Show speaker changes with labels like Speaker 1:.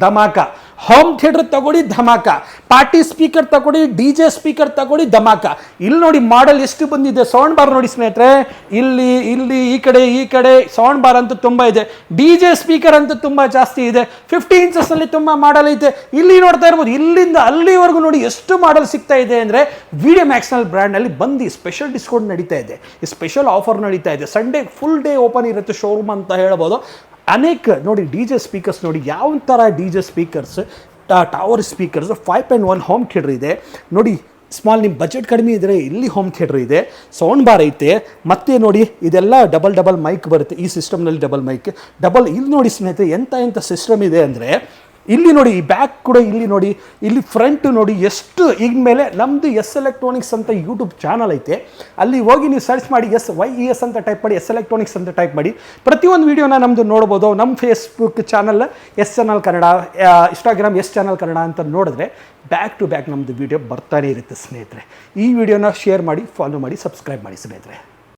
Speaker 1: Dhamaka. Home theatre ತಗೊಳ್ಳಿ dhamaka, party speaker ತಗೊಳ್ಳಿ, DJ speaker ತಗೊಳ್ಳಿ ಧಮಾಕ. ಇಲ್ಲಿ ನೋಡಿ ಮಾಡೆಲ್ ಎಷ್ಟು ಬಂದಿದೆ. ಸೌಂಡ್ ಬಾರ್ ನೋಡಿ ಸ್ನೇಹಿತರೆ, ಇಲ್ಲಿ ಇಲ್ಲಿ ಈ ಕಡೆ ಸೌಂಡ್ ಬಾರ್ ಅಂತೂ ತುಂಬ ಇದೆ. DJ ಸ್ಪೀಕರ್ ಅಂತೂ ತುಂಬ ಜಾಸ್ತಿ ಇದೆ. 50 ಇಂಚಸ್ ಅಲ್ಲಿ ತುಂಬ ಮಾಡೆಲ್ ಐತೆ. ಇಲ್ಲಿ ನೋಡ್ತಾ ಇರ್ಬೋದು, ಇಲ್ಲಿಂದ ಅಲ್ಲಿವರೆಗೂ ನೋಡಿ ಎಷ್ಟು ಮಾಡೆಲ್ ಸಿಗ್ತಾ ಇದೆ ಅಂದರೆ ವಿಡಿಯೋ ಮ್ಯಾಕ್ಸ್ನಲ್ಲಿ ಬ್ರ್ಯಾಂಡ್ನಲ್ಲಿ ಬಂದು ಸ್ಪೆಷಲ್ ಡಿಸ್ಕೌಂಟ್ ನಡೀತಾ ಇದೆ, ಸ್ಪೆಷಲ್ ಆಫರ್ ನಡೀತಾ ಇದೆ. ಸಂಡೇ ಫುಲ್ ಡೇ ಓಪನ್ ಇರುತ್ತೆ ಶೋರೂಮ್ ಅಂತ ಹೇಳ್ಬೋದು. ಅನೇಕ ನೋಡಿ DJ ಸ್ಪೀಕರ್ಸ್ ನೋಡಿ ಯಾವ ಥರ DJ speakers, tower speakers 5.1 home theatre ಇದೆ ನೋಡಿ. ಸ್ಮಾಲ್ ನಿಮ್ಮ ಬಜೆಟ್ ಕಡಿಮೆ ಇದ್ದರೆ ಇಲ್ಲಿ ಹೋಮ್ ಥಿಯೇಟರ್ ಇದೆ, ಸೌಂಡ್ ಬಾರ್ ಐತೆ. ಮತ್ತೆ ನೋಡಿ ಇದೆಲ್ಲ ಡಬಲ್ ಮೈಕ್ ಬರುತ್ತೆ ಈ ಸಿಸ್ಟಮ್ನಲ್ಲಿ. ಡಬಲ್ ಮೈಕ್ ಇಲ್ಲಿ ನೋಡಿ ಸ್ನೇಹಿತರೆ ಎಂಥ ಸಿಸ್ಟಮ್ ಇದೆ ಅಂದರೆ, ಇಲ್ಲಿ ನೋಡಿ ಈ ಬ್ಯಾಕ್ ಕೂಡ ಇಲ್ಲಿ ನೋಡಿ, ಇಲ್ಲಿ ಫ್ರಂಟ್ ನೋಡಿ ಎಷ್ಟು. ಈಗ ಮೇಲೆ ನಮ್ಮದು ಎಸ್ ಎಲೆಕ್ಟ್ರಾನಿಕ್ಸ್ ಅಂತ ಯೂಟ್ಯೂಬ್ ಚಾನಲ್ ಐತೆ, ಅಲ್ಲಿ ಹೋಗಿ ನೀವು ಸರ್ಚ್ ಮಾಡಿ YES ಅಂತ ಟೈಪ್ ಮಾಡಿ, ಎಸ್ ಎಲೆಕ್ಟ್ರಾನಿಕ್ಸ್ ಅಂತ ಟೈಪ್ ಮಾಡಿ. ಪ್ರತಿಯೊಂದು ವೀಡಿಯೋನ ನಮ್ಮದು ನೋಡ್ಬೋದು. ನಮ್ಮ Facebook channel S channel Kannada, Instagram S channel Kannada ಅಂತ ನೋಡಿದ್ರೆ ಬ್ಯಾಕ್ ಟು ಬ್ಯಾಕ್ ನಮ್ಮದು ವೀಡಿಯೋ ಬರ್ತಾನೆ ಇರುತ್ತೆ ಸ್ನೇಹಿತರೆ. ಈ ವಿಡಿಯೋನ ಶೇರ್ ಮಾಡಿ, ಫಾಲೋ ಮಾಡಿ, ಸಬ್ಸ್ಕ್ರೈಬ್ ಮಾಡಿ ಸ್ನೇಹಿತರೆ.